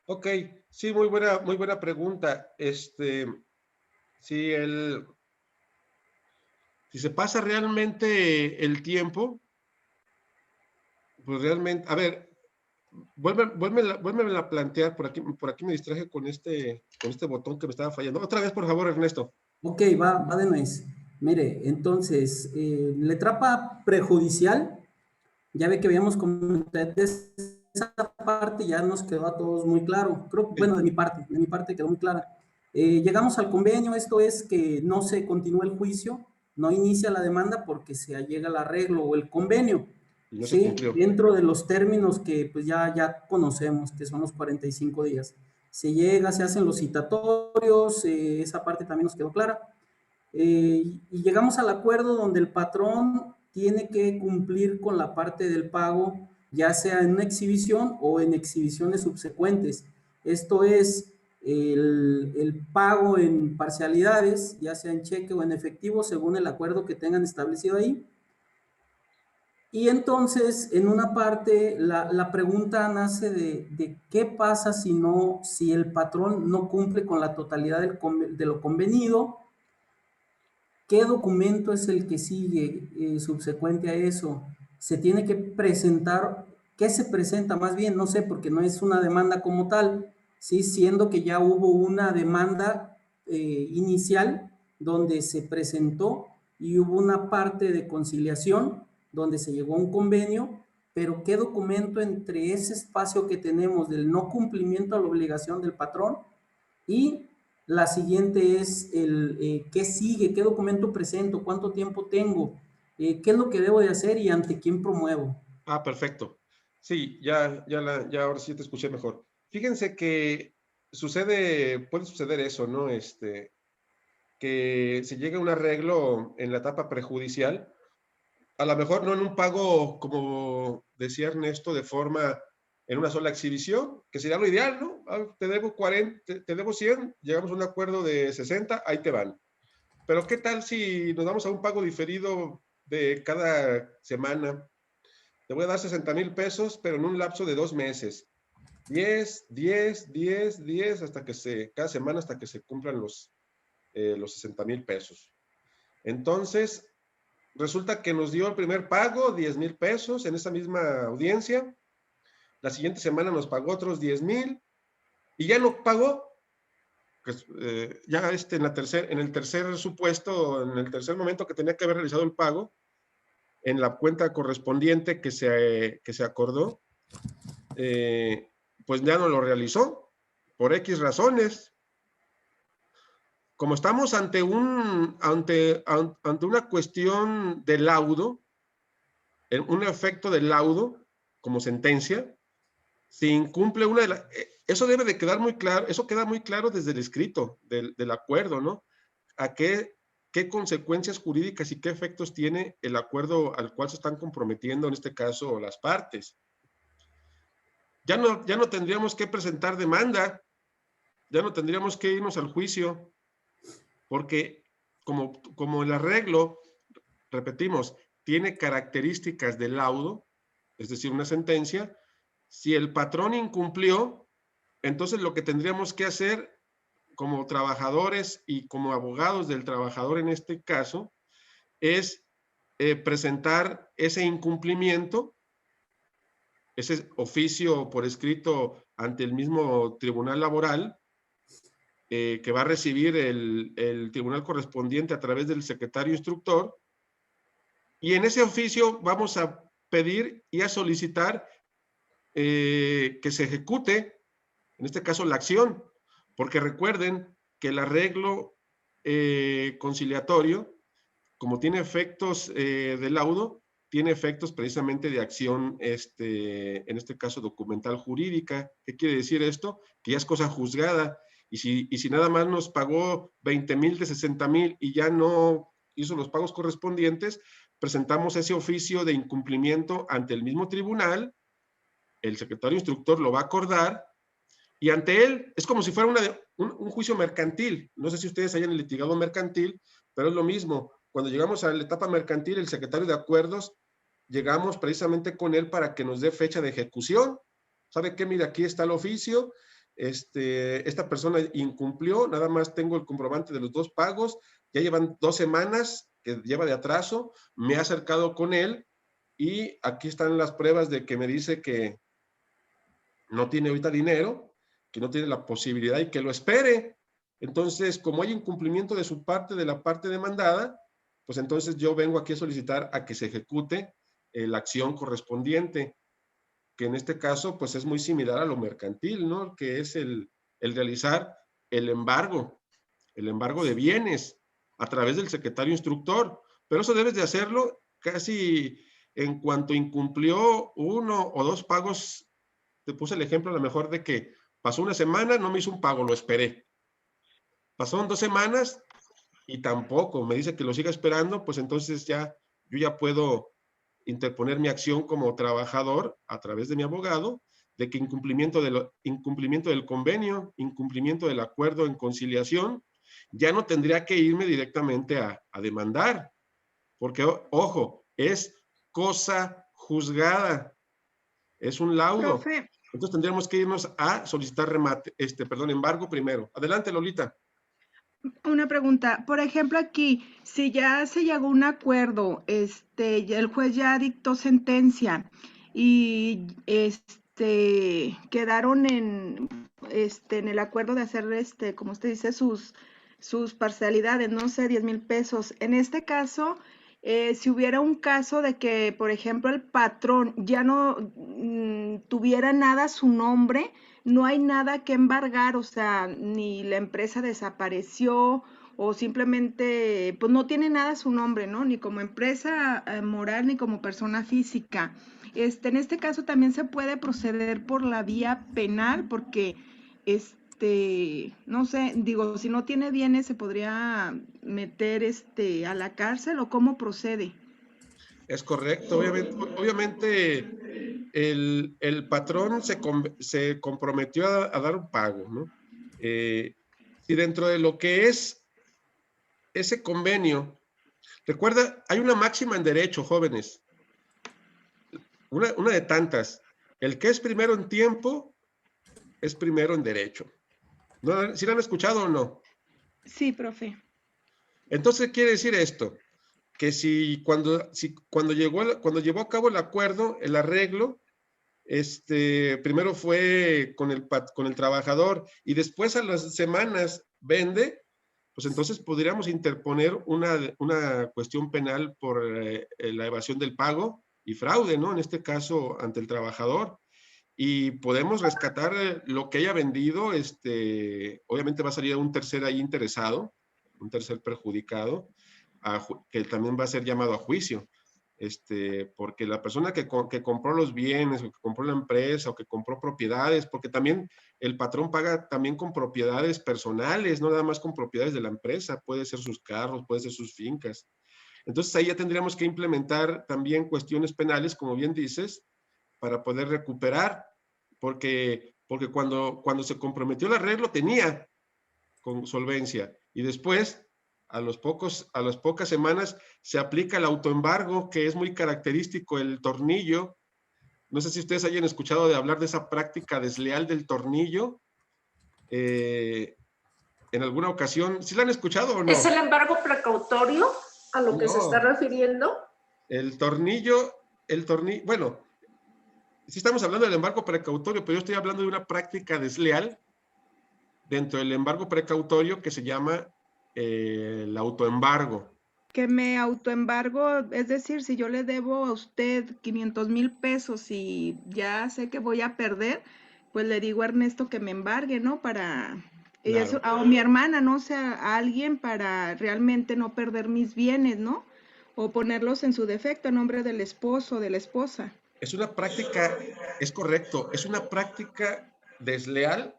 Ok, sí, muy buena pregunta. Si el, si se pasa realmente el tiempo, pues realmente, a ver, vuélvemela a plantear, por aquí me distraje con este botón que me estaba fallando. Otra vez, por favor, Ernesto. Ok, va de nuez. Mire, entonces, la etapa prejudicial, ya ve que habíamos comentado esa parte, ya nos quedó a todos muy claro. Creo, bueno, Sí, de mi parte quedó muy clara. Llegamos al convenio, esto es que no se continúa el juicio, no inicia la demanda porque se allega el arreglo o el convenio, y no se ¿sí? cumplió. Dentro de los términos que pues ya conocemos, que son los 45 días. Se llega, se hacen los citatorios, esa parte también nos quedó clara. Y llegamos al acuerdo donde el patrón tiene que cumplir con la parte del pago, ya sea en una exhibición o en exhibiciones subsecuentes. Esto es el pago en parcialidades, ya sea en cheque o en efectivo, según el acuerdo que tengan establecido ahí. Y entonces, en una parte, la pregunta nace de qué pasa si no, si el patrón no cumple con la totalidad de lo convenido. ¿Qué documento es el que sigue subsecuente a eso? Se tiene que presentar, ¿qué se presenta más bien? No sé, porque no es una demanda como tal, ¿sí? Siendo que ya hubo una demanda inicial donde se presentó y hubo una parte de conciliación donde se llegó a un convenio, pero ¿qué documento entre ese espacio que tenemos del no cumplimiento a la obligación del patrón y la siguiente es el qué sigue, qué documento presento, cuánto tiempo tengo, qué es lo que debo de hacer y ante quién promuevo? Ah, perfecto. Sí, ya ahora sí te escuché mejor. Fíjense que puede suceder eso, ¿no? Que se llegue a un arreglo en la etapa prejudicial, a lo mejor no en un pago, como decía Ernesto, en una sola exhibición, que sería lo ideal, ¿no? Ah, te debo 40, te debo 100, llegamos a un acuerdo de 60, ahí te van. Pero ¿qué tal si nos vamos a un pago diferido de cada semana? Te voy a dar 60,000 pesos, pero en un lapso de 2 meses. 10, hasta cada semana hasta que se cumplan los 60,000 pesos. Entonces, resulta que nos dio el primer pago, 10,000 pesos en esa misma audiencia. La siguiente semana nos pagó otros 10,000 y ya no pagó. Pues, ya en el tercer supuesto, en el tercer momento que tenía que haber realizado el pago, en la cuenta correspondiente que se acordó, eh, pues ya no lo realizó por X razones. Como estamos ante una cuestión de laudo, un efecto de laudo como sentencia, si incumple una de las... Eso debe de quedar muy claro, eso queda muy claro desde el escrito del acuerdo, ¿no? A qué consecuencias jurídicas y qué efectos tiene el acuerdo al cual se están comprometiendo, en este caso, las partes. Ya no tendríamos que presentar demanda, ya no tendríamos que irnos al juicio, porque como el arreglo, repetimos, tiene características de laudo, es decir, una sentencia, si el patrón incumplió, entonces lo que tendríamos que hacer como trabajadores y como abogados del trabajador en este caso es presentar ese incumplimiento, ese oficio por escrito ante el mismo tribunal laboral, que va a recibir el tribunal correspondiente a través del secretario instructor, y en ese oficio vamos a pedir y a solicitar que se ejecute, en este caso, la acción, porque recuerden que el arreglo conciliatorio, como tiene efectos de laudo, tiene efectos precisamente de acción, en este caso documental jurídica. ¿Qué quiere decir esto? Que ya es cosa juzgada. Y si nada más nos pagó 20,000 de 60,000 y ya no hizo los pagos correspondientes, presentamos ese oficio de incumplimiento ante el mismo tribunal, el secretario instructor lo va a acordar y ante él es como si fuera un juicio mercantil. No sé si ustedes hayan litigado mercantil, pero es lo mismo. Cuando llegamos a la etapa mercantil, el secretario de acuerdos, llegamos precisamente con él para que nos dé fecha de ejecución. ¿Sabe qué? Mira, aquí está el oficio esta persona incumplió, nada más tengo el comprobante de los 2 pagos, ya llevan 2 semanas que lleva de atraso, me he acercado con él y aquí están las pruebas de que me dice que no tiene ahorita dinero, que no tiene la posibilidad y que lo espere. Entonces, como hay incumplimiento de su parte, de la parte demandada, pues entonces yo vengo aquí a solicitar a que se ejecute la acción correspondiente, que en este caso pues es muy similar a lo mercantil, ¿no? Que es el realizar el embargo de bienes a través del secretario instructor, pero eso debes de hacerlo casi en cuanto incumplió 1 o 2 pagos. Te puse el ejemplo a lo mejor de que pasó una semana, no me hizo un pago, lo esperé. Pasaron 2 semanas y tampoco, me dice que lo siga esperando, pues entonces ya, yo ya puedo interponer mi acción como trabajador a través de mi abogado, de que incumplimiento del convenio, incumplimiento del acuerdo en conciliación, ya no tendría que irme directamente a demandar, porque, ojo, es cosa juzgada, es un laudo. Profe, Entonces tendríamos que irnos a solicitar embargo primero. Adelante, Lolita. una pregunta. Por ejemplo, aquí, si ya se llegó a un acuerdo, ya el juez ya dictó sentencia y quedaron en el acuerdo de hacer, como usted dice, sus parcialidades, no sé, 10,000 pesos. En este caso, si hubiera un caso de que, por ejemplo, el patrón ya no tuviera nada a su nombre, no hay nada que embargar, o sea, ni la empresa desapareció o simplemente, pues no tiene nada a su nombre, ¿no? Ni como empresa moral ni como persona física. En este caso también se puede proceder por la vía penal porque, no sé, digo, si no tiene bienes se podría meter, a la cárcel o cómo procede. Es correcto, obviamente el patrón se comprometió a dar un pago, ¿no? Si dentro de lo que es ese convenio, recuerda, hay una máxima en derecho, jóvenes, una de tantas, el que es primero en tiempo es primero en derecho. ¿No? ¿Sí lo han escuchado o no? Sí, profe. Entonces, ¿qué quiere decir esto? Que cuando llevó a cabo el acuerdo, el arreglo, primero fue con el trabajador y después a las semanas vende, pues entonces podríamos interponer una cuestión penal por la evasión del pago y fraude, ¿no? En este caso, ante el trabajador. Y podemos rescatar lo que haya vendido, obviamente va a salir un tercer ahí interesado, un tercer perjudicado, que también va a ser llamado a juicio. Porque la persona que compró los bienes, o que compró la empresa, o que compró propiedades, porque también el patrón paga también con propiedades personales, no nada más con propiedades de la empresa, puede ser sus carros, puede ser sus fincas. Entonces ahí ya tendríamos que implementar también cuestiones penales, como bien dices, para poder recuperar, porque cuando se comprometió el arreglo tenía con solvencia y después a las pocas semanas se aplica el autoembargo, que es muy característico, el tornillo. No sé si ustedes hayan escuchado de hablar de esa práctica desleal del tornillo en alguna ocasión. ¿Sí la han escuchado o no? ¿Es el embargo precautorio a lo que se está refiriendo? El tornillo, bueno, sí estamos hablando del embargo precautorio, pero yo estoy hablando de una práctica desleal dentro del embargo precautorio que se llama el autoembargo. Que me autoembargo, es decir, si yo le debo a usted 500,000 pesos y ya sé que voy a perder, pues le digo a Ernesto que me embargue, ¿no? Y eso, Claro. o mi hermana, no sé, a alguien para realmente no perder mis bienes, ¿no? O ponerlos en su defecto a nombre del esposo o de la esposa. Es una práctica, es correcto, es una práctica desleal,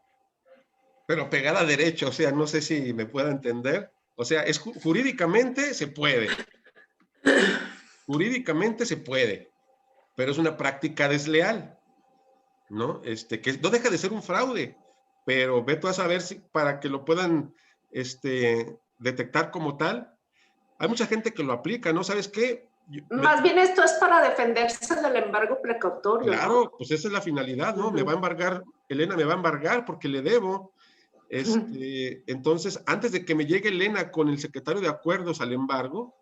pero pegada a derecho, o sea, no sé si me pueda entender. O sea, jurídicamente se puede. Jurídicamente se puede, pero es una práctica desleal, ¿no? Que no deja de ser un fraude, pero ve tú a saber si para que lo puedan detectar como tal. Hay mucha gente que lo aplica, ¿no? ¿Sabes qué? Más bien esto es para defenderse del embargo precautorio, Claro, ¿no? pues esa es la finalidad, ¿no? Me va a embargar Elena me va a embargar porque le debo. Entonces, antes de que me llegue Elena con el secretario de acuerdos al embargo,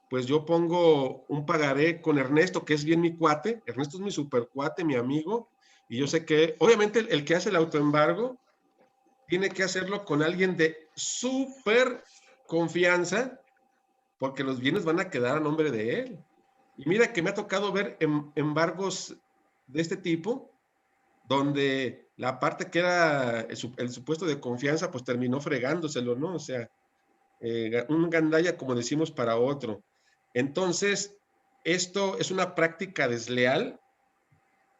pues yo pongo un pagaré con Ernesto, que es bien mi cuate. Ernesto es mi super cuate, mi amigo, y yo sé que, obviamente, el que hace el autoembargo tiene que hacerlo con alguien de súper confianza, porque los bienes van a quedar a nombre de él. Y mira que me ha tocado ver embargos de este tipo, donde la parte que era el supuesto de confianza, pues terminó fregándoselo, ¿no? O sea, un gandalla, como decimos, para otro. Entonces, esto es una práctica desleal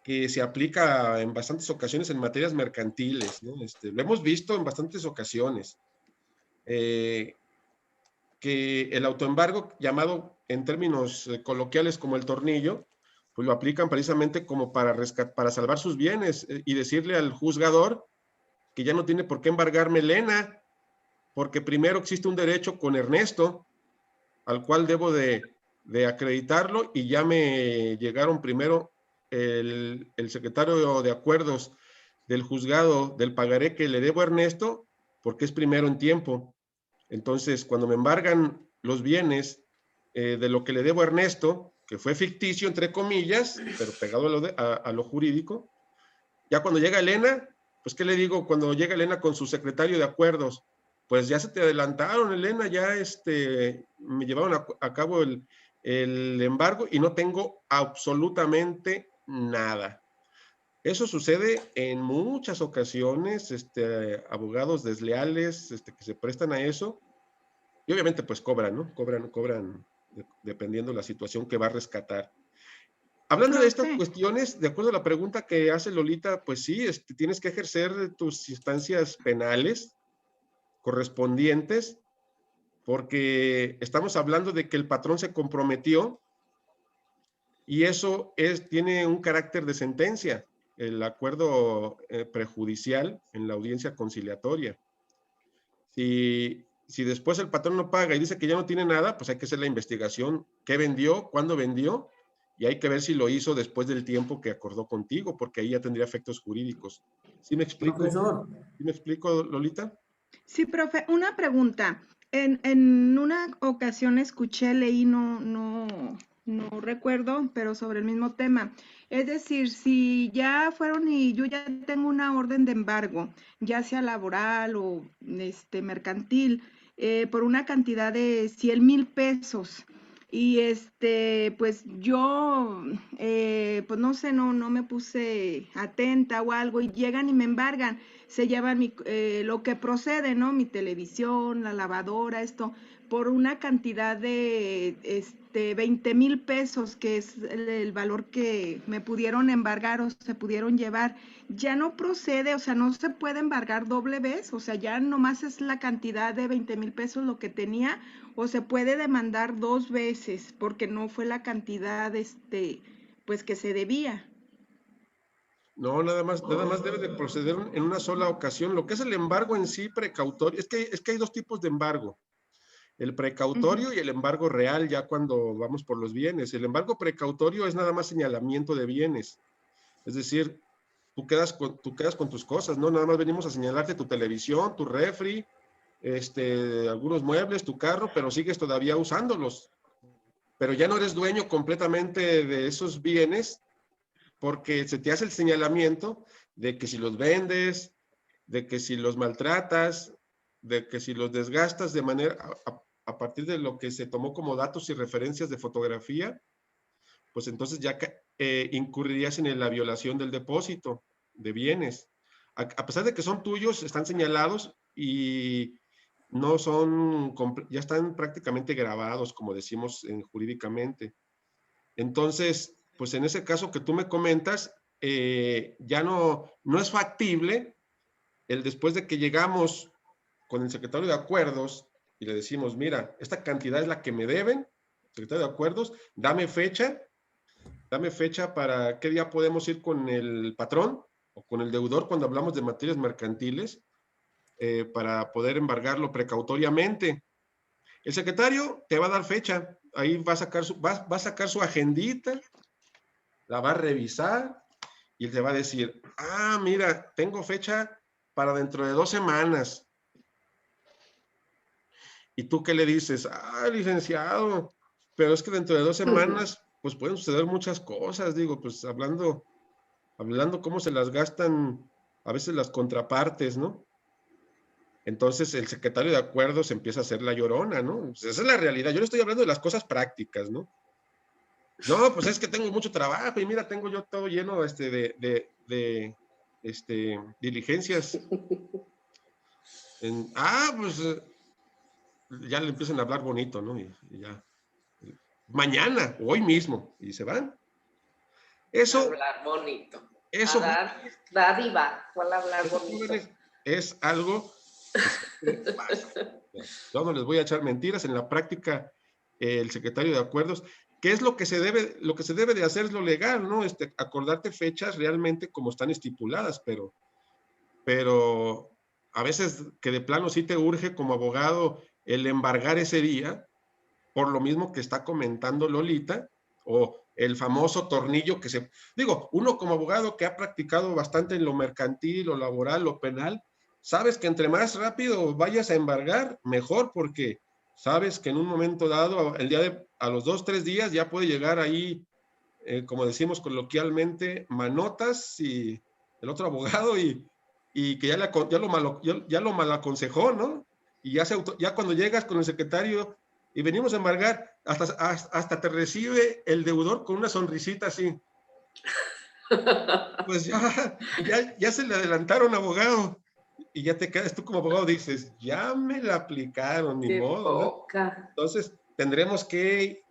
que se aplica en bastantes ocasiones en materias mercantiles, ¿no? Lo hemos visto en bastantes ocasiones. Que el autoembargo, llamado en términos coloquiales como el tornillo, pues lo aplican precisamente como para salvar sus bienes y decirle al juzgador que ya no tiene por qué embargarme Elena, porque primero existe un derecho con Ernesto, al cual debo de acreditarlo, y ya me llegaron primero el secretario de acuerdos del juzgado del pagaré que le debo a Ernesto, porque es primero en tiempo. Entonces, cuando me embargan los bienes de lo que le debo a Ernesto, que fue ficticio, entre comillas, pero pegado a lo jurídico, ya cuando llega Elena, pues, ¿qué le digo? Cuando llega Elena con su secretario de acuerdos, pues ya se te adelantaron, Elena, ya me llevaron a cabo el embargo y no tengo absolutamente nada. Eso sucede en muchas ocasiones, abogados desleales que se prestan a eso, y obviamente pues cobran, ¿no? Cobran dependiendo de la situación que va a rescatar. Hablando de estas Profe, cuestiones, de acuerdo a la pregunta que hace Lolita, pues sí, tienes que ejercer tus instancias penales correspondientes, porque estamos hablando de que el patrón se comprometió y eso tiene un carácter de sentencia, el acuerdo prejudicial en la audiencia conciliatoria. Si después el patrón no paga y dice que ya no tiene nada, pues hay que hacer la investigación, qué vendió, cuándo vendió, y hay que ver si lo hizo después del tiempo que acordó contigo, porque ahí ya tendría efectos jurídicos. ¿Sí me explico? Profesor, ¿Sí me explico, Lolita? sí, profe, una pregunta. En una ocasión escuché, leí, no recuerdo, pero sobre el mismo tema. Es decir, si ya fueron y yo ya tengo una orden de embargo, ya sea laboral o mercantil, por una cantidad de 100,000 pesos. Y pues yo, pues no sé, no me puse atenta o algo, y llegan y me embargan, se llevan lo que procede, ¿no? Mi televisión, la lavadora, esto, por una cantidad de 20,000 pesos, que es el valor que me pudieron embargar o se pudieron llevar. Ya no procede, o sea, no se puede embargar doble vez, o sea, ya nomás es la cantidad de 20,000 pesos lo que tenía, o se puede demandar dos veces porque no fue la cantidad, pues que se debía. No, nada más debe de proceder en una sola ocasión. Lo que es el embargo en sí precautorio, es que hay dos tipos de embargo. El precautorio y el embargo real, ya cuando vamos por los bienes. El embargo precautorio es nada más señalamiento de bienes. Es decir, tú quedas con tus cosas, ¿no? Nada más venimos a señalarte tu televisión, tu refri, algunos muebles, tu carro, pero sigues todavía usándolos. Pero ya no eres dueño completamente de esos bienes, porque se te hace el señalamiento de que si los vendes, de que si los maltratas, de que si los desgastas de manera, a partir de lo que se tomó como datos y referencias de fotografía, pues entonces ya incurrirías en la violación del depósito de bienes. A pesar de que son tuyos, están señalados y no son, ya están prácticamente grabados, como decimos jurídicamente. Entonces, pues en ese caso que tú me comentas, ya no es factible el después de que llegamos con el secretario de acuerdos y le decimos, mira, esta cantidad es la que me deben, secretario de acuerdos, dame fecha para qué día podemos ir con el patrón o con el deudor cuando hablamos de materias mercantiles, para poder embargarlo precautoriamente. El secretario te va a dar fecha, ahí va a sacar su agendita, la va a revisar y él te va a decir, ah, mira, tengo fecha para dentro de 2 semanas. ¿Y tú qué le dices? Ah, licenciado, pero es que dentro de 2 semanas, pues pueden suceder muchas cosas, digo, pues hablando cómo se las gastan a veces las contrapartes, ¿no? Entonces el secretario de acuerdos empieza a hacer la llorona, ¿no? Pues esa es la realidad. Yo le estoy hablando de las cosas prácticas, ¿no? No, pues es que tengo mucho trabajo y mira, tengo yo todo lleno de diligencias. Pues ya le empiezan a hablar bonito, ¿no? Y ya. Mañana, hoy mismo, y se van. Eso. Hablar bonito. Eso. A dar dádiva. ¿Cuál hablar bonito? Es algo que pasa. Yo no les voy a echar mentiras. En la práctica, el secretario de acuerdos, ¿qué es lo que se debe de hacer? Es lo legal, ¿no? Acordarte fechas realmente como están estipuladas, pero a veces que de plano sí te urge como abogado el embargar ese día, por lo mismo que está comentando Lolita, o el famoso tornillo que digo, uno como abogado que ha practicado bastante en lo mercantil, lo laboral, lo penal, sabes que entre más rápido vayas a embargar, mejor, porque sabes que en un momento dado, a los 2, 3 días ya puede llegar ahí, como decimos coloquialmente, manotas y el otro abogado y que ya lo mal aconsejó, ¿no? Y ya cuando llegas con el secretario y venimos a embargar, hasta te recibe el deudor con una sonrisita así. Pues ya se le adelantaron, abogado. Y ya te quedas tú como abogado, dices, ya me la aplicaron, ni modo, ¿no? Entonces, tendremos que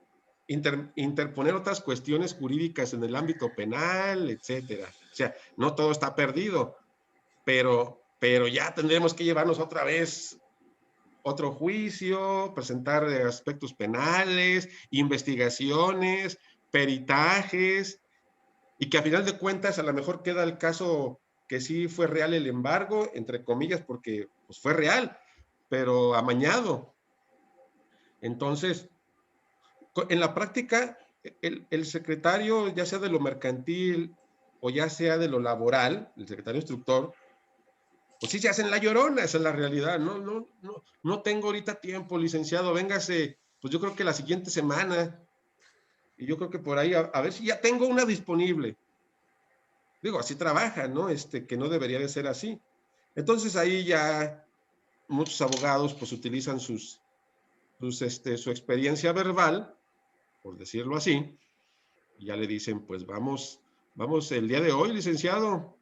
interponer otras cuestiones jurídicas en el ámbito penal, etcétera. O sea, no todo está perdido, pero ya tendremos que llevarnos otra vez otro juicio, presentar aspectos penales, investigaciones, peritajes, y que a final de cuentas a lo mejor queda el caso que sí fue real el embargo, entre comillas, porque pues, fue real, pero amañado. Entonces, en la práctica, el secretario, ya sea de lo mercantil o ya sea de lo laboral, el secretario instructor, pues sí se hacen la llorona, esa es la realidad. No tengo ahorita tiempo, licenciado, véngase, pues yo creo que la siguiente semana, y yo creo que por ahí, a ver si ya tengo una disponible. Digo, así trabaja, ¿no? Que no debería de ser así. Entonces ahí ya muchos abogados pues utilizan su experiencia verbal, por decirlo así, y ya le dicen, pues vamos el día de hoy, licenciado,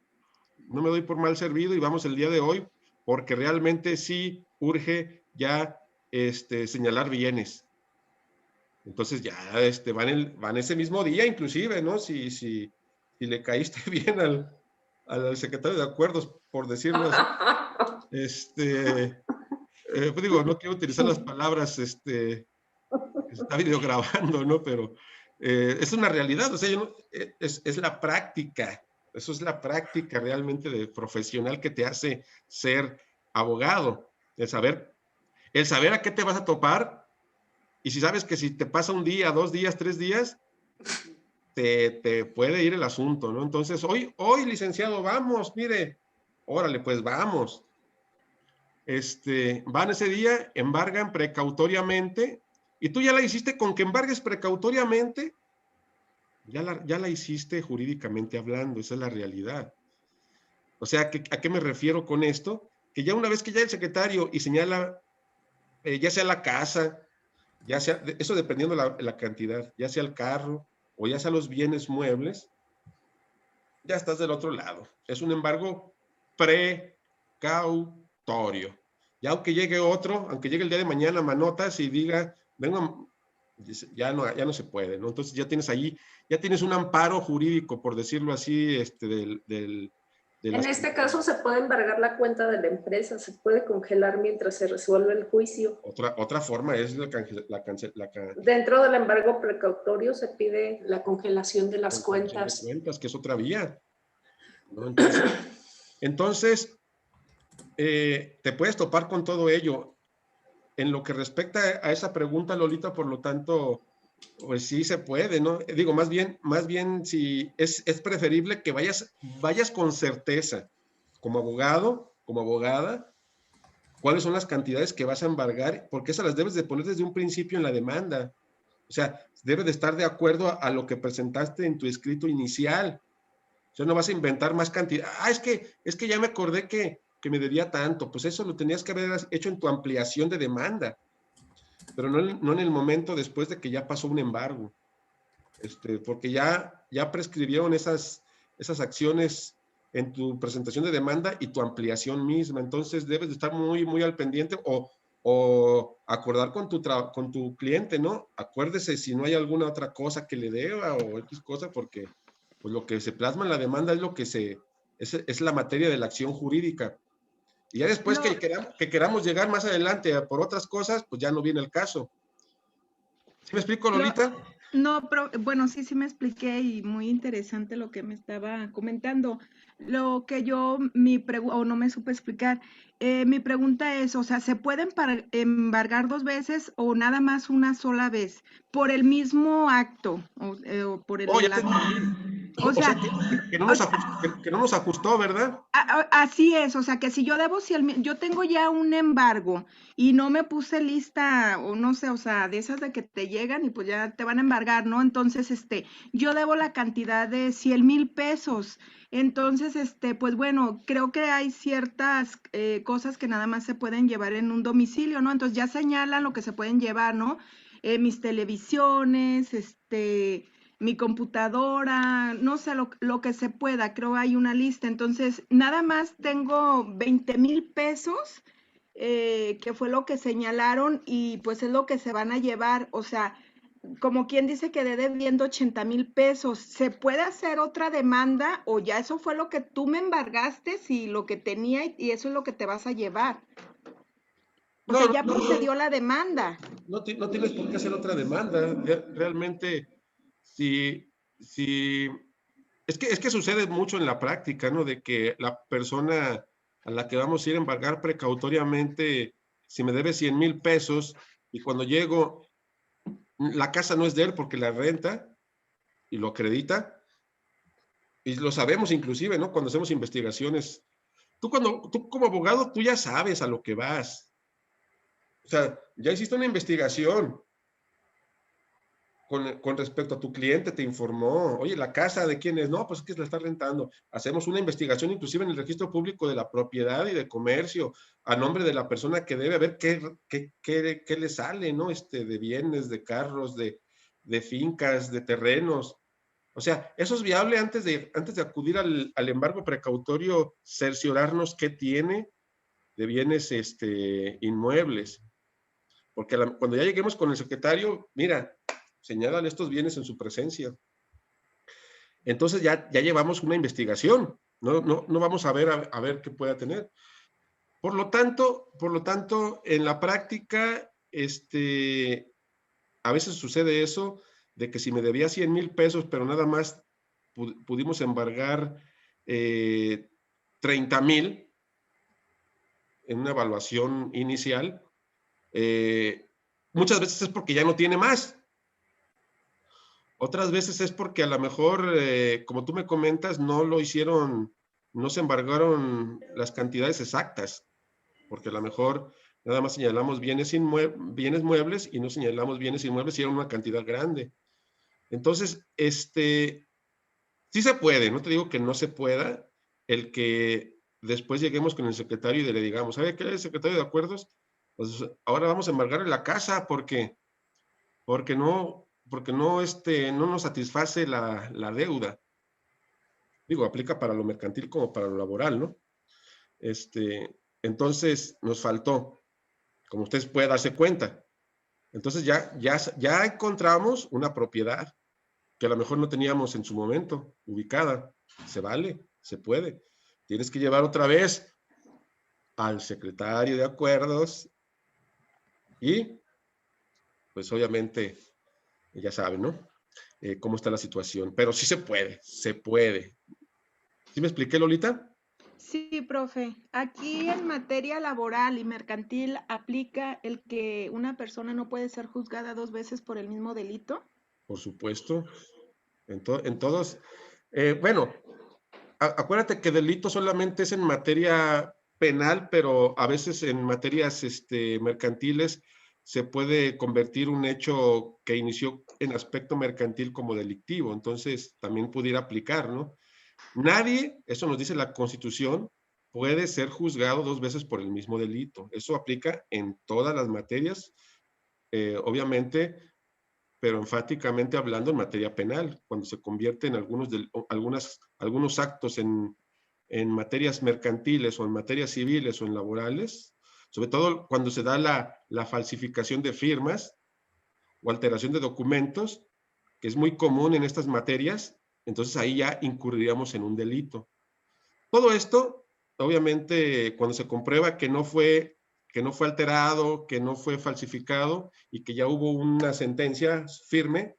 no me doy por mal servido y vamos el día de hoy, porque realmente sí urge ya señalar bienes. Entonces ya van ese mismo día, inclusive, ¿no? Si le caíste bien al secretario de acuerdos, por decirlo así. Pues digo, no quiero utilizar las palabras, está videograbando, ¿no? Pero es una realidad, o sea, es la práctica. Eso es la práctica realmente de profesional que te hace ser abogado, el saber a qué te vas a topar, y si sabes que si te pasa un día, 2 días, 3 días, te puede ir el asunto, ¿no? Entonces, hoy, licenciado, vamos, mire, órale, pues vamos. Van ese día, embargan precautoriamente, y tú ya la hiciste con que embargues precautoriamente, ya la hiciste jurídicamente hablando, esa es la realidad. O sea, ¿a qué me refiero con esto? Que ya una vez que ya el secretario y señala, ya sea la casa, ya sea, eso dependiendo la cantidad, ya sea el carro o ya sea los bienes muebles, ya estás del otro lado. Es un embargo precautorio. Ya aunque llegue el día de mañana manotas y diga, venga, ya no se puede, ¿no? Entonces ya tienes un amparo jurídico, por decirlo así, en este caso se puede embargar la cuenta de la empresa, se puede congelar mientras se resuelve el juicio. Otra forma es dentro del embargo precautorio se pide la congelación de las cuentas. Que es otra vía, ¿no? Entonces te puedes topar con todo ello. En lo que respecta a esa pregunta, Lolita, por lo tanto, Pues sí se puede, ¿no? Digo, más bien si es preferible que vayas con certeza, como abogado, como abogada, cuáles son las cantidades que vas a embargar, porque esas las debes de poner desde un principio en la demanda. O sea, debe de estar de acuerdo a lo que presentaste en tu escrito inicial. O sea, no vas a inventar más cantidad. Ah, es que ya me acordé que me debía tanto. Pues eso lo tenías que haber hecho en tu ampliación de demanda, pero no en el momento después de que ya pasó un embargo. Porque ya prescribieron esas acciones en tu presentación de demanda y tu ampliación misma. Entonces debes de estar muy, muy al pendiente o acordar con tu cliente, ¿no? Acuérdese si no hay alguna otra cosa que le deba o X cosa, porque pues lo que se plasma en la demanda es lo que es la materia de la acción jurídica. Y ya después No, que queramos llegar más adelante por otras cosas, pues ya no viene el caso. ¿Sí me explico, lo, Lolita? no, pero bueno, sí me expliqué y muy interesante lo que me estaba comentando. Lo que yo, o no me supe explicar, mi pregunta es, o sea, ¿se pueden embargar 2 veces o nada más una sola vez por el mismo acto o por Oh, ya el te acto? entendí. O O sea, sea, que no nos ajustó, ¿verdad? así es, o sea que si yo debo, yo tengo ya un embargo y no me puse lista o no sé, o sea, de esas de que te llegan y pues ya te van a embargar, ¿no? Entonces, yo debo la cantidad de 100,000 pesos. Entonces, pues bueno, creo que hay ciertas cosas que nada más se pueden llevar en un domicilio, ¿no? Entonces ya señalan lo que se pueden llevar, ¿no? Mis televisiones, mi computadora, no sé, lo que se pueda, creo hay una lista. Entonces, nada más tengo 20,000 pesos, que fue lo que señalaron y pues es lo que se van a llevar. O sea, como quien dice que debiendo 80,000 pesos, ¿se puede hacer otra demanda o ya eso fue lo que tú me embargaste y lo que tenía y eso es lo que te vas a llevar? O No, sea, no, ya procedió la demanda. no tienes por qué hacer otra demanda. Realmente, si es que sucede mucho en la práctica, ¿no? De que la persona a la que vamos a ir a embargar precautoriamente, si me debe 100,000 pesos y cuando llego, la casa no es de él porque la renta y lo acredita, y lo sabemos inclusive, ¿no? Cuando hacemos investigaciones. Tú como abogado, tú ya sabes a lo que vas. O sea, ya hiciste una investigación con respecto a tu cliente, te informó, oye, ¿la casa de quién es? No, pues es que la está rentando. Hacemos una investigación inclusive en el registro público de la propiedad y de comercio, a nombre de la persona que debe, a ver qué le sale, ¿no? De bienes, de carros, de fincas, de terrenos. O sea, eso es viable antes de acudir al embargo precautorio, cerciorarnos qué tiene de bienes inmuebles. Porque cuando ya lleguemos con el secretario, mira, señalan estos bienes en su presencia. Entonces ya llevamos una investigación, no vamos a ver qué pueda tener. Por lo tanto, en la práctica, a veces sucede eso, de que si me debía 100,000 pesos, pero nada más pudimos embargar 30,000 en una evaluación inicial, muchas veces es porque ya no tiene más. Otras veces es porque a lo mejor, como tú me comentas, no se embargaron las cantidades exactas, porque a lo mejor nada más señalamos bienes muebles y no señalamos bienes inmuebles y era una cantidad grande. Entonces, sí se puede, no te digo que no se pueda, el que después lleguemos con el secretario y le digamos, ¿sabe qué, secretario de acuerdos? Pues ahora vamos a embargar la casa porque no nos satisface la deuda. Digo, aplica para lo mercantil como para lo laboral, ¿no? Entonces nos faltó, como ustedes pueden darse cuenta. Entonces ya encontramos una propiedad que a lo mejor no teníamos en su momento ubicada. Se vale, se puede. Tienes que llevar otra vez al secretario de acuerdos y, pues obviamente, ya saben, ¿no? Cómo está la situación. Pero sí se puede, se puede. ¿Sí me expliqué, Lolita? Sí, profe. Aquí en materia laboral y mercantil aplica el que una persona no puede ser juzgada 2 veces por el mismo delito. Por supuesto, en todos. Bueno, acuérdate que delito solamente es en materia penal, pero a veces en materias mercantiles se puede convertir un hecho que inició en aspecto mercantil como delictivo, entonces también pudiera aplicar, ¿no? Nadie, eso nos dice la Constitución, puede ser juzgado 2 veces por el mismo delito. Eso aplica en todas las materias, obviamente, pero enfáticamente hablando en materia penal, cuando se convierten algunos actos en materias mercantiles o en materias civiles o en laborales, sobre todo cuando se da la falsificación de firmas o alteración de documentos, que es muy común en estas materias, entonces ahí ya incurriríamos en un delito. Todo esto, obviamente, cuando se comprueba que no fue alterado, que no fue falsificado y que ya hubo una sentencia firme,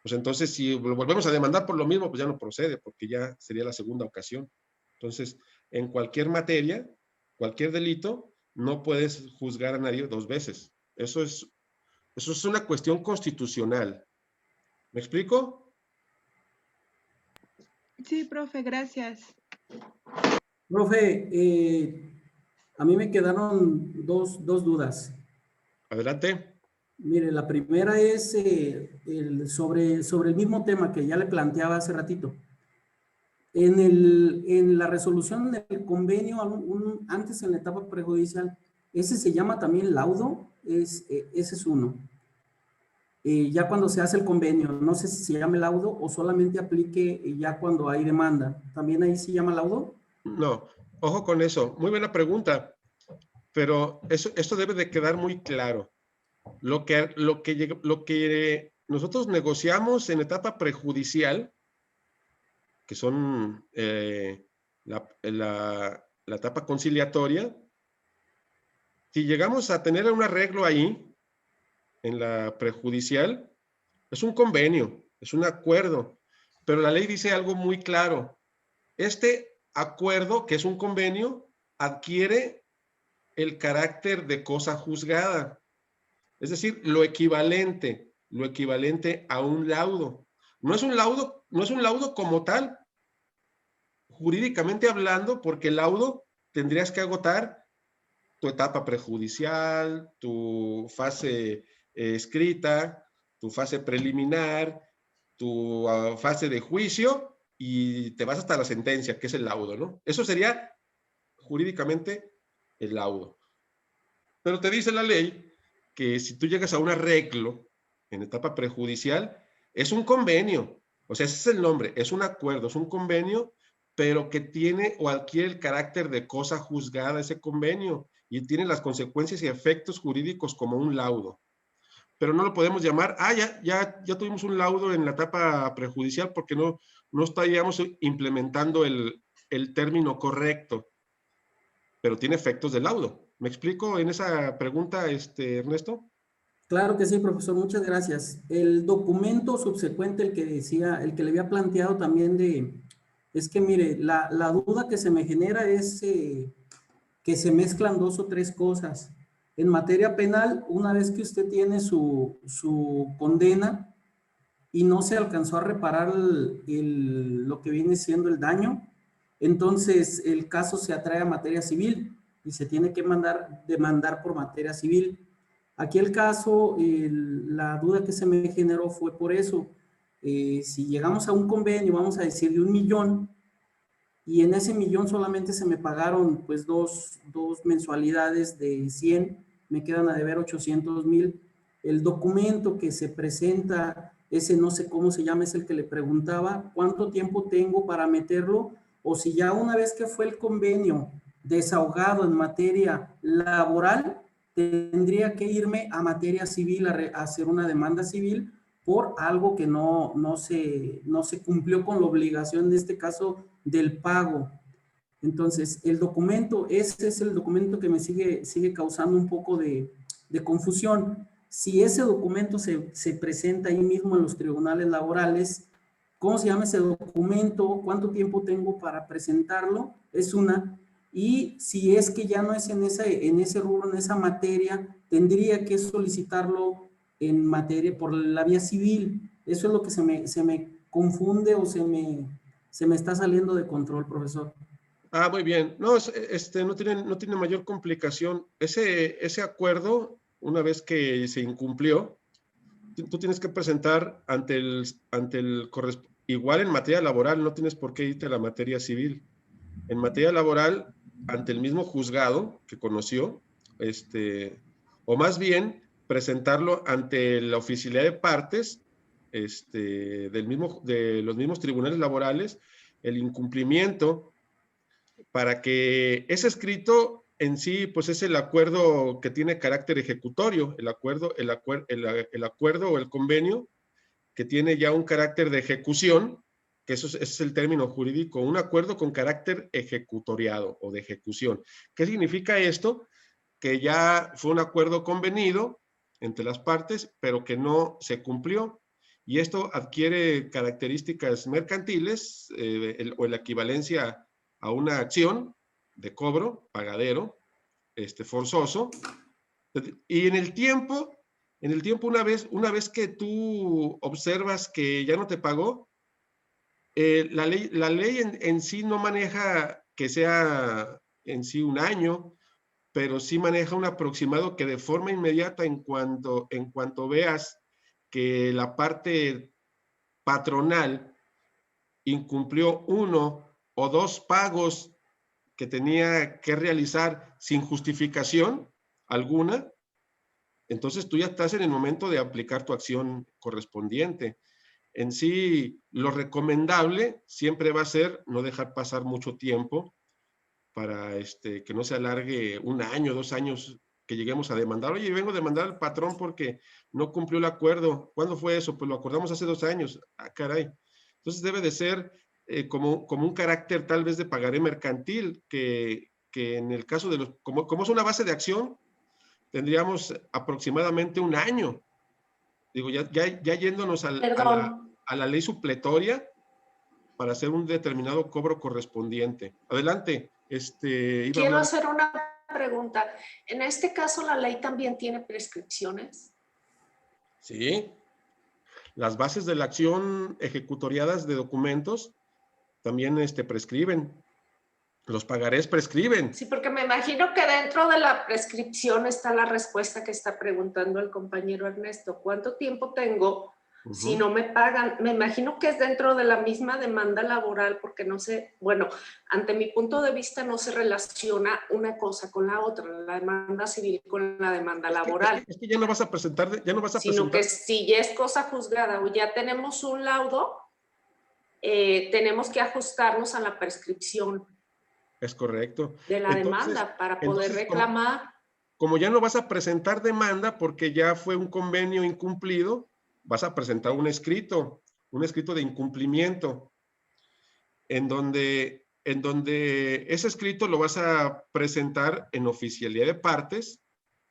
pues entonces si lo volvemos a demandar por lo mismo, pues ya no procede, porque ya sería la segunda ocasión. Entonces, en cualquier materia, cualquier delito, no puedes juzgar a nadie 2 veces. Eso es una cuestión constitucional. ¿Me explico? Sí, profe, gracias. Profe, a mí me quedaron dos dudas. Adelante. Mire, la primera es sobre el mismo tema que ya le planteaba hace ratito. En la resolución del convenio, antes en la etapa prejudicial, ese se llama también laudo, ese es uno. Ya cuando se hace el convenio, no sé si se llama laudo o solamente aplique ya cuando hay demanda. ¿También ahí se llama laudo? No, ojo con eso. Muy buena pregunta, pero esto debe de quedar muy claro. Lo que nosotros negociamos en etapa prejudicial, que son la etapa conciliatoria, si llegamos a tener un arreglo ahí, en la prejudicial, es un convenio, es un acuerdo, pero la ley dice algo muy claro. Este acuerdo, que es un convenio, adquiere el carácter de cosa juzgada, es decir, lo equivalente a un laudo. No es un laudo como tal, jurídicamente hablando, porque el laudo tendrías que agotar tu etapa prejudicial, tu fase escrita, tu fase preliminar, tu fase de juicio y te vas hasta la sentencia, que es el laudo, ¿no? Eso sería jurídicamente el laudo. Pero te dice la ley que si tú llegas a un arreglo en etapa prejudicial, es un convenio. O sea, ese es el nombre, es un acuerdo, es un convenio, pero que tiene o adquiere el carácter de cosa juzgada ese convenio y tiene las consecuencias y efectos jurídicos como un laudo. Pero no lo podemos llamar, ya tuvimos un laudo en la etapa prejudicial porque no estaríamos implementando el término correcto, pero tiene efectos de laudo. ¿Me explico en esa pregunta, Ernesto? Claro que sí, profesor, muchas gracias. El documento subsecuente, el que decía, el que le había planteado también es que mire, la duda que se me genera es que se mezclan 2 o 3 cosas. En materia penal, una vez que usted tiene su condena y no se alcanzó a reparar lo que viene siendo el daño, entonces el caso se atrae a materia civil y se tiene que demandar por materia civil. Aquí el caso, la duda que se me generó fue por eso. Si llegamos a un convenio, vamos a decir de 1 millón, y en ese millón solamente se me pagaron pues dos mensualidades de 100, me quedan a deber 800,000. El documento que se presenta, ese no sé cómo se llama, es el que le preguntaba, ¿cuánto tiempo tengo para meterlo? O si ya una vez que fue el convenio desahogado en materia laboral, tendría que irme a materia civil a hacer una demanda civil por algo que no se cumplió con la obligación, en este caso, del pago. Entonces, el documento, ese es el documento que me sigue causando un poco de confusión. Si ese documento se presenta ahí mismo en los tribunales laborales, ¿cómo se llama ese documento? ¿Cuánto tiempo tengo para presentarlo? es una. Y si es que ya no es en ese rubro, en esa materia, tendría que solicitarlo en materia por la vía civil. Eso es lo que se me confunde o se me está saliendo de control, profesor. Ah, muy bien. No, no tiene mayor complicación. Ese acuerdo, una vez que se incumplió, tú tienes que presentar igual en materia laboral, no tienes por qué irte a la materia civil. En materia laboral, ante el mismo juzgado que conoció, o más bien presentarlo ante la oficialidad de partes, de los mismos tribunales laborales, el incumplimiento, para que ese escrito en sí, pues es el acuerdo que tiene carácter ejecutorio, el acuerdo o el convenio que tiene ya un carácter de ejecución, que ese es el término jurídico, un acuerdo con carácter ejecutoriado o de ejecución. ¿Qué significa esto? Que ya fue un acuerdo convenido entre las partes, pero que no se cumplió. Y esto adquiere características mercantiles o la equivalencia a una acción de cobro, pagadero, forzoso. Y en el tiempo, una vez que tú observas que ya no te pagó, la ley en sí no maneja que sea en sí un año, pero sí maneja un aproximado que de forma inmediata, en cuanto veas que la parte patronal incumplió 1 o 2 pagos que tenía que realizar sin justificación alguna, entonces tú ya estás en el momento de aplicar tu acción correspondiente. En sí, lo recomendable siempre va a ser no dejar pasar mucho tiempo para que no se alargue 1 año, 2 años, que lleguemos a demandar. Oye, vengo a demandar al patrón porque no cumplió el acuerdo. ¿Cuándo fue eso? Pues lo acordamos hace 2 años. Ah, caray. Entonces debe de ser como un carácter tal vez de pagaré mercantil, que en el caso de como es una base de acción, tendríamos aproximadamente 1 año. Digo, ya yéndonos a la ley supletoria para hacer un determinado cobro correspondiente. Adelante. Quiero hacer una pregunta. En este caso, ¿la ley también tiene prescripciones? Sí. Las bases de la acción ejecutoriadas de documentos también prescriben. Los pagarés prescriben. Sí, porque me imagino que dentro de la prescripción está la respuesta que está preguntando el compañero Ernesto. ¿Cuánto tiempo tengo si no me pagan? Me imagino que es dentro de la misma demanda laboral, porque no sé, bueno, ante mi punto de vista no se relaciona una cosa con la otra, la demanda civil con la demanda laboral. Es que ya no vas a presentar, Sino que si ya es cosa juzgada o ya tenemos un laudo, tenemos que ajustarnos a la prescripción. Es correcto. De la demanda para poder reclamar. Como ya no vas a presentar demanda porque ya fue un convenio incumplido, vas a presentar un escrito de incumplimiento, en donde ese escrito lo vas a presentar en oficialidad de partes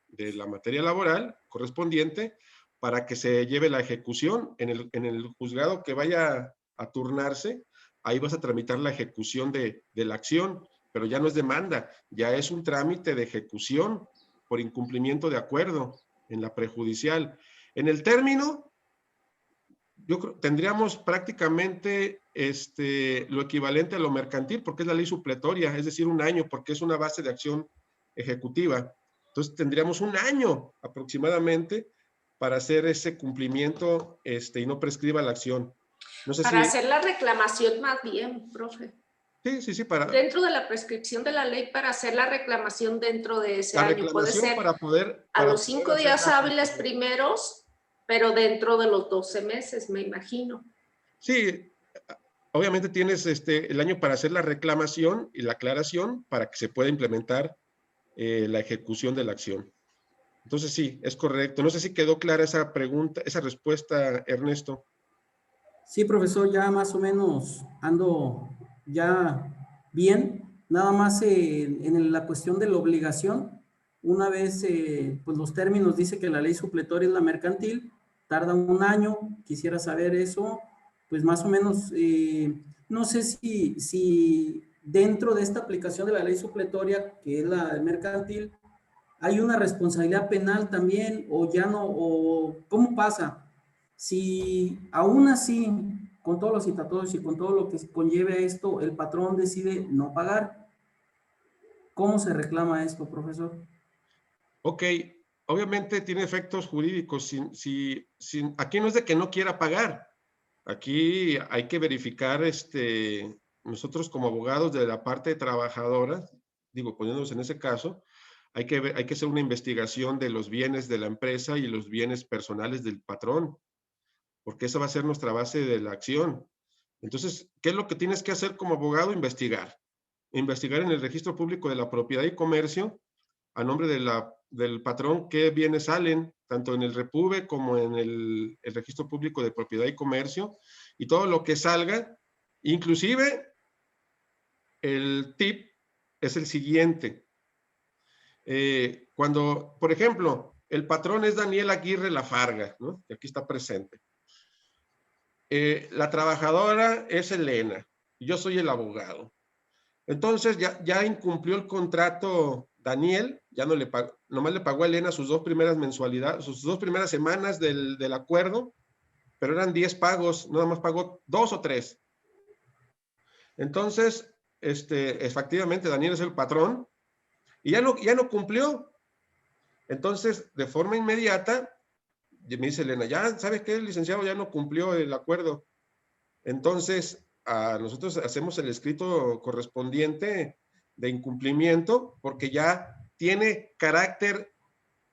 de la materia laboral correspondiente para que se lleve la ejecución en el juzgado que vaya a turnarse. Ahí vas a tramitar la ejecución de la acción, pero ya no es demanda, ya es un trámite de ejecución por incumplimiento de acuerdo en la prejudicial. En el término, yo creo tendríamos prácticamente lo equivalente a lo mercantil, porque es la ley supletoria, es decir, 1 año, porque es una base de acción ejecutiva. Entonces tendríamos 1 año aproximadamente para hacer ese cumplimiento y no prescriba la acción. No sé para hacer la reclamación más bien, profe. Sí, dentro de la prescripción de la ley, para hacer la reclamación dentro de ese año. Puede ser a los 5 días hábiles primeros, pero dentro de los 12 meses, me imagino. Sí, obviamente tienes el año para hacer la reclamación y la aclaración para que se pueda implementar la ejecución de la acción. Entonces sí, es correcto. No sé si quedó clara esa pregunta, esa respuesta, Ernesto. Sí, profesor, ya más o menos ando ya bien. Nada más en la cuestión de la obligación, una vez pues los términos dice que la ley supletoria es la mercantil, tarda 1 año, quisiera saber eso, pues más o menos, no sé si dentro de esta aplicación de la ley supletoria, que es la mercantil, hay una responsabilidad penal también, o ya no, o ¿cómo pasa? Si aún así, con todos los citatorios y con todo lo que conlleve esto, el patrón decide no pagar, ¿cómo se reclama esto, profesor? Ok, obviamente tiene efectos jurídicos. Aquí no es de que no quiera pagar. Aquí hay que verificar, nosotros como abogados de la parte trabajadora, digo, poniéndonos en ese caso, hay que hacer una investigación de los bienes de la empresa y los bienes personales del patrón, porque esa va a ser nuestra base de la acción. Entonces, ¿qué es lo que tienes que hacer como abogado? Investigar. Investigar en el registro público de la propiedad y comercio, a nombre del patrón, qué bienes salen, tanto en el REPUBE como en el registro público de propiedad y comercio, y todo lo que salga, inclusive el tip es el siguiente. Cuando, por ejemplo, el patrón es Daniel Aguirre Lafarga, ¿no? Que aquí está presente. La trabajadora es Elena, y yo soy el abogado. Entonces ya incumplió el contrato Daniel, ya no le pagó, nomás le pagó a Elena sus 2 primeras mensualidades, sus 2 primeras semanas del acuerdo, pero eran 10 pagos, nada más pagó 2 o 3. Entonces, efectivamente, Daniel es el patrón y ya no cumplió. Entonces, de forma inmediata, me dice Elena, ya, ¿sabes qué? El licenciado ya no cumplió el acuerdo. Entonces, nosotros hacemos el escrito correspondiente de incumplimiento porque ya tiene carácter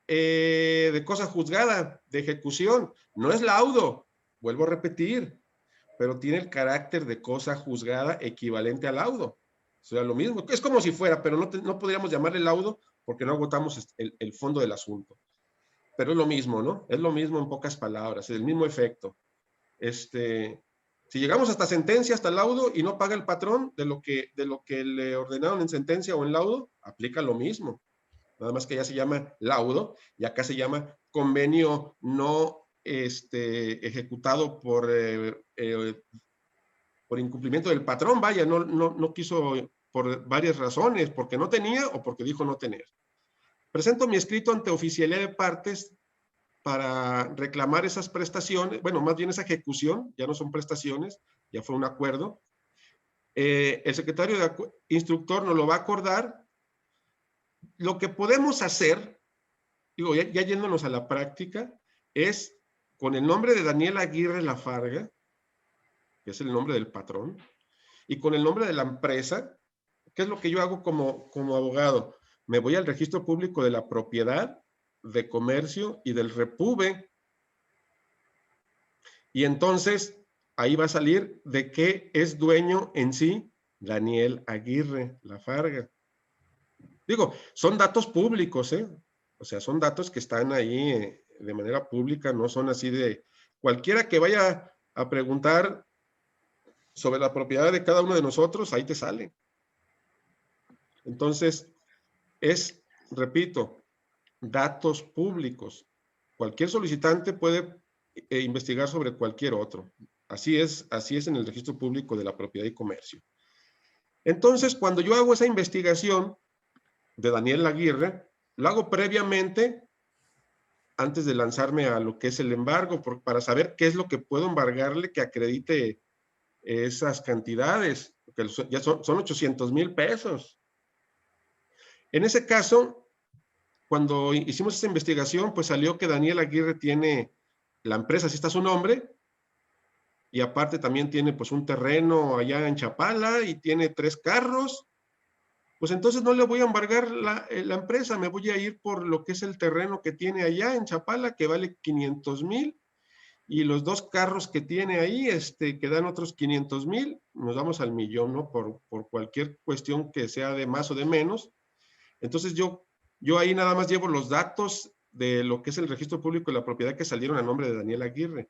de cosa juzgada, de ejecución. No es laudo, vuelvo a repetir, pero tiene el carácter de cosa juzgada equivalente al laudo. O sea, lo mismo. Es como si fuera, pero no podríamos llamarle laudo porque no agotamos el fondo del asunto. Pero es lo mismo, ¿no? Es lo mismo en pocas palabras, es el mismo efecto. Si llegamos hasta sentencia, hasta laudo, y no paga el patrón de lo que le ordenaron en sentencia o en laudo, aplica lo mismo. Nada más que ya se llama laudo y acá se llama convenio no ejecutado por incumplimiento del patrón. Vaya, no quiso por varias razones, porque no tenía o porque dijo no tener. Presento mi escrito ante oficialía de partes para reclamar esas prestaciones, bueno, más bien esa ejecución, ya no son prestaciones, ya fue un acuerdo. El secretario de instructor nos lo va a acordar. Lo que podemos hacer, digo, ya yéndonos a la práctica, es con el nombre de Daniel Aguirre Lafarga, que es el nombre del patrón, y con el nombre de la empresa, ¿qué es lo que yo hago como abogado? Me voy al registro público de la propiedad, de comercio y del REPUBE, y entonces ahí va a salir de qué es dueño en sí Daniel Aguirre Lafarga. Digo, son datos públicos, ¿eh? O sea, son datos que están ahí de manera pública, no son así de cualquiera que vaya a preguntar sobre la propiedad de cada uno de nosotros, ahí te sale. Entonces, repito, datos públicos. Cualquier solicitante puede investigar sobre cualquier otro. Así es en el registro público de la propiedad y comercio. Entonces, cuando yo hago esa investigación de Daniel Aguirre, lo hago previamente, antes de lanzarme a lo que es el embargo, para saber qué es lo que puedo embargarle que acredite esas cantidades, que ya son 800,000 pesos. En ese caso, cuando hicimos esa investigación, pues salió que Daniel Aguirre tiene, la empresa, sí está su nombre, y aparte también tiene pues un terreno allá en Chapala y tiene 3 carros. Pues entonces no le voy a embargar la empresa, me voy a ir por lo que es el terreno que tiene allá en Chapala, que vale 500,000, y los 2 carros que tiene ahí, que dan otros 500,000, nos vamos al millón, ¿no? Por cualquier cuestión que sea de más o de menos. Entonces yo ahí nada más llevo los datos de lo que es el registro público de la propiedad que salieron a nombre de Daniel Aguirre.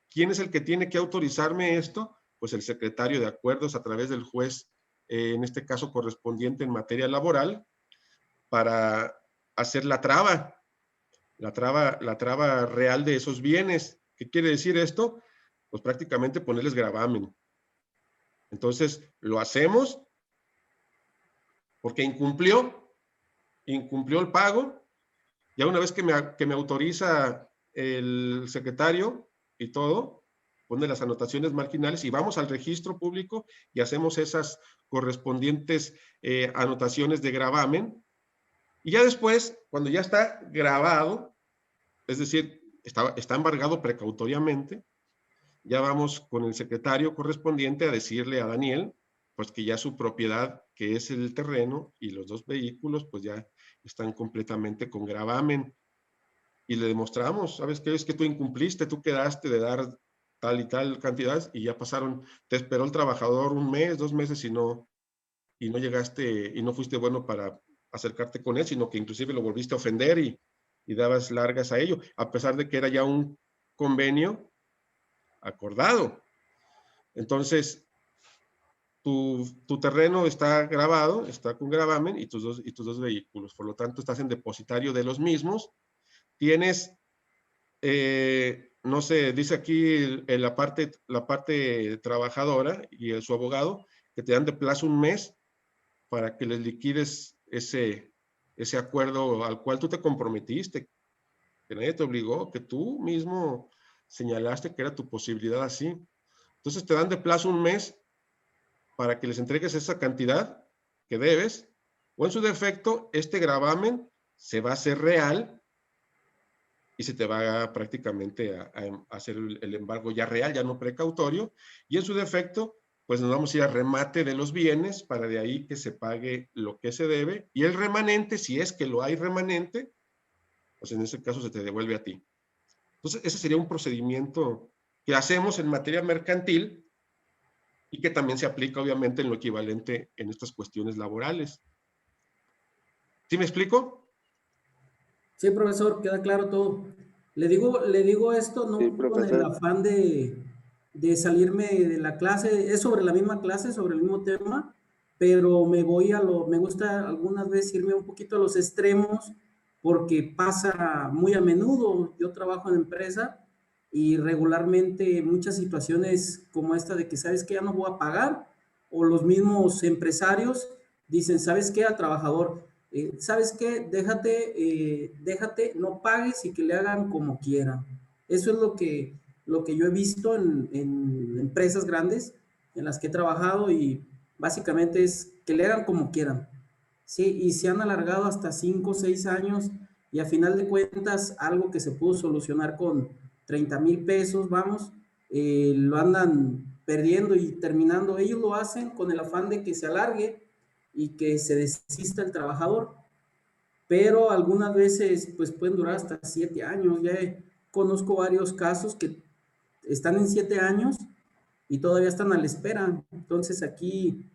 ¿Quién es el que tiene que autorizarme esto? Pues el secretario de acuerdos a través del juez, en este caso correspondiente en materia laboral, para hacer la traba real de esos bienes. ¿Qué quiere decir esto? Pues prácticamente ponerles gravamen. Entonces, lo hacemos porque incumplió el pago. Ya una vez que me autoriza el secretario y todo, pone las anotaciones marginales y vamos al registro público y hacemos esas correspondientes anotaciones de gravamen. Y ya después, cuando ya está grabado, es decir, está embargado precautoriamente, ya vamos con el secretario correspondiente a decirle a Daniel, pues que ya su propiedad, que es el terreno y los 2 vehículos, pues ya están completamente con gravamen. Y le demostramos, ¿sabes qué? Es que tú incumpliste, tú quedaste de dar tal y tal cantidad y ya pasaron, te esperó el trabajador 1 mes, 2 meses y no llegaste y no fuiste bueno para acercarte con él, sino que inclusive lo volviste a ofender y dabas largas a ello, a pesar de que era ya un convenio acordado. Entonces, tu terreno está grabado, está con gravamen y tus dos vehículos. Por lo tanto, estás en depositario de los mismos. Tienes, no sé, dice aquí en la parte trabajadora y su abogado, que te dan de plazo 1 mes para que les liquides ese acuerdo al cual tú te comprometiste, que nadie te obligó, que tú mismo señalaste que era tu posibilidad así. Entonces te dan de plazo 1 mes para que les entregues esa cantidad que debes, o en su defecto, este gravamen se va a hacer real y se te va prácticamente a hacer el embargo ya real, ya no precautorio, y en su defecto, pues nos vamos a ir a remate de los bienes para de ahí que se pague lo que se debe, y el remanente, si es que lo hay remanente, pues en ese caso se te devuelve a ti. Entonces, ese sería un procedimiento que hacemos en materia mercantil y que también se aplica obviamente en lo equivalente en estas cuestiones laborales. ¿Sí me explico? Sí, profesor, queda claro todo. Le digo esto no Sí, con el profesor. afán de salirme de la clase, es sobre la misma clase, sobre el mismo tema, pero me gusta algunas veces irme un poquito a los extremos porque pasa muy a menudo. Yo trabajo en empresa y regularmente muchas situaciones como esta de que sabes que ya no voy a pagar, o los mismos empresarios dicen, ¿sabes qué? Al trabajador, ¿sabes qué? Déjate, no pagues y que le hagan como quieran. Eso es lo que yo he visto en empresas grandes en las que he trabajado, y básicamente es que le hagan como quieran. Sí, y se han alargado hasta 5 o 6 años, y a final de cuentas algo que se pudo solucionar con 30,000 pesos, vamos, lo andan perdiendo y terminando. Ellos lo hacen con el afán de que se alargue y que se desista el trabajador, pero algunas veces pues pueden durar hasta 7 años. Ya conozco varios casos que están en 7 años y todavía están a la espera. Entonces aquí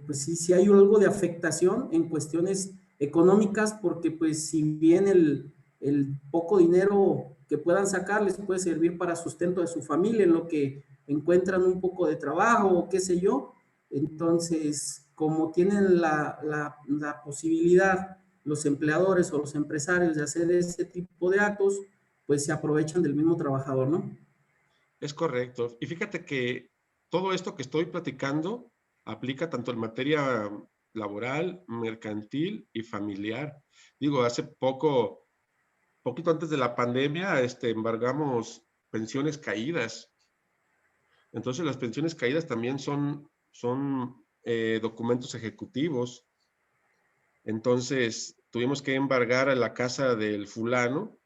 pues sí hay algo de afectación en cuestiones económicas, porque pues si bien el poco dinero que puedan sacar les puede servir para sustento de su familia, en lo que encuentran un poco de trabajo o qué sé yo, entonces como tienen la posibilidad los empleadores o los empresarios de hacer ese tipo de actos, pues se aprovechan del mismo trabajador, ¿no? Es correcto. Y fíjate que todo esto que estoy platicando aplica tanto en materia laboral, mercantil y familiar. Digo, hace poquito antes de la pandemia, embargamos pensiones caídas. Entonces, las pensiones caídas también son documentos ejecutivos. Entonces, tuvimos que embargar a la casa del fulano,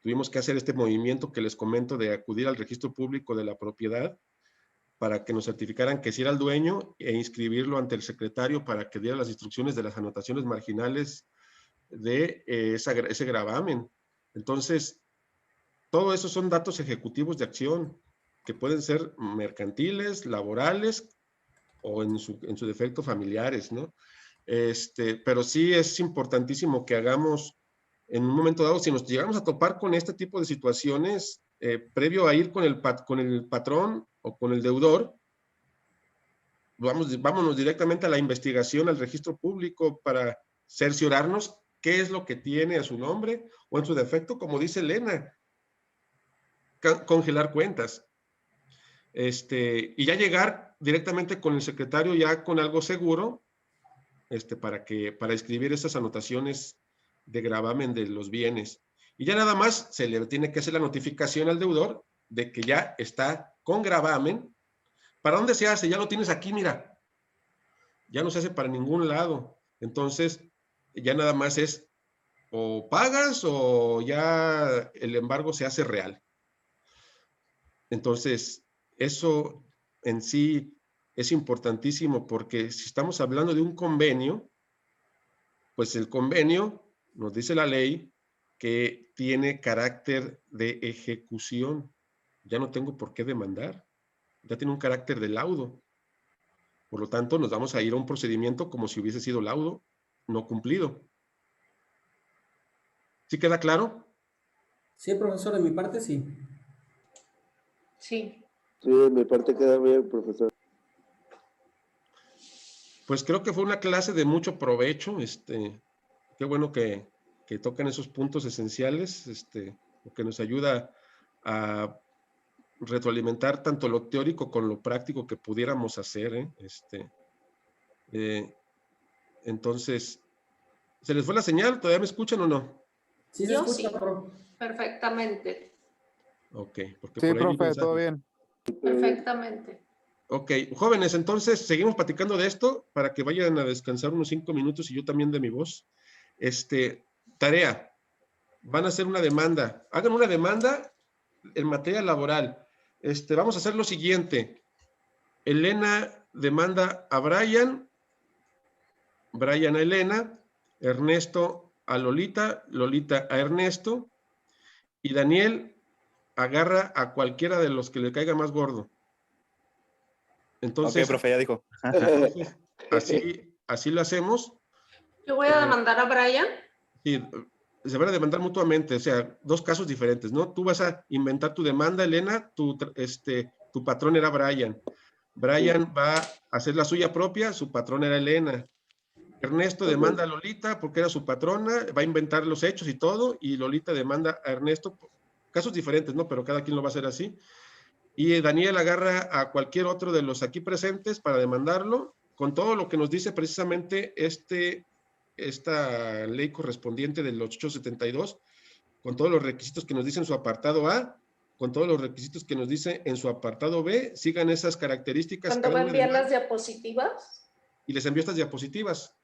tuvimos que hacer este movimiento que les comento de acudir al registro público de la propiedad para que nos certificaran que sí era el dueño e inscribirlo ante el secretario para que diera las instrucciones de las anotaciones marginales de ese gravamen. Entonces, todo eso son datos ejecutivos de acción que pueden ser mercantiles, laborales o en su defecto familiares, ¿no? Pero sí es importantísimo que hagamos en un momento dado, si nos llegamos a topar con este tipo de situaciones, previo a ir con el patrón o con el deudor, vámonos directamente a la investigación, al registro público, para cerciorarnos qué es lo que tiene a su nombre, o en su defecto, como dice Elena, congelar cuentas. Y ya llegar directamente con el secretario ya con algo seguro, para escribir esas anotaciones de gravamen de los bienes. Y ya nada más se le tiene que hacer la notificación al deudor de que ya está con gravamen. ¿Para dónde se hace? Ya lo tienes aquí, mira. Ya no se hace para ningún lado. Entonces, ya nada más es o pagas o ya el embargo se hace real. Entonces, eso en sí es importantísimo porque si estamos hablando de un convenio, pues el convenio, nos dice la ley, que tiene carácter de ejecución. Ya no tengo por qué demandar. Ya tiene un carácter de laudo. Por lo tanto, nos vamos a ir a un procedimiento como si hubiese sido laudo no cumplido. ¿Sí queda claro? Sí, profesor, de mi parte sí. Sí. Sí, de mi parte queda bien, profesor. Pues creo que fue una clase de mucho provecho. Qué bueno que tocan esos puntos esenciales, que nos ayuda a retroalimentar tanto lo teórico con lo práctico que pudiéramos hacer. Entonces, ¿se les fue la señal? ¿Todavía me escuchan o no? Sí se Yo escucha, sí, profe. perfectamente. Ok, porque Sí, por ahí vi profe, todo mensajes. bien. Perfectamente. Ok, jóvenes, entonces seguimos platicando de esto para que vayan a descansar unos 5 minutos y yo también de mi voz. Tarea, van a hacer una demanda. Hagan una demanda en materia laboral. Vamos a hacer lo siguiente. Elena demanda a Brian, Brian a Elena, Ernesto a Lolita, Lolita a Ernesto, y Daniel agarra a cualquiera de los que le caiga más gordo. Entonces, Ok, profe, ya dijo. entonces así lo hacemos. Yo voy a demandar a Brian. Sí, se van a demandar mutuamente, o sea, dos casos diferentes, ¿no? Tú vas a inventar tu demanda, Elena, tu patrón era Brian. Brian va a hacer la suya propia, su patrón era Elena. Ernesto demanda a Lolita porque era su patrona, va a inventar los hechos y todo, y Lolita demanda a Ernesto, casos diferentes, ¿no? Pero cada quien lo va a hacer así. Y Daniel agarra a cualquier otro de los aquí presentes para demandarlo, con todo lo que nos dice precisamente esta ley correspondiente del 872, con todos los requisitos que nos dice en su apartado A, con todos los requisitos que nos dice en su apartado B, sigan esas características. ¿Cuándo va a enviar las diapositivas? Y les envío estas diapositivas.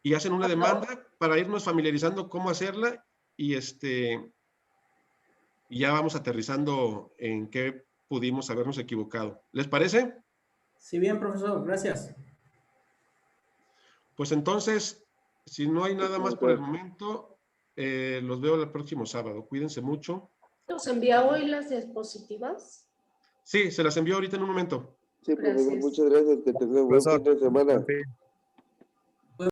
Y hacen una demanda para irnos familiarizando cómo hacerla y y ya vamos aterrizando en qué pudimos habernos equivocado. ¿Les parece? Sí, bien, profesor, gracias. Pues entonces, si no hay nada más por el momento, los veo el próximo sábado. Cuídense mucho. ¿Nos envía hoy las diapositivas? Sí, se las envío ahorita en un momento. Sí, profesor, Gracias. muchas gracias. Que tenga buen fin de semana.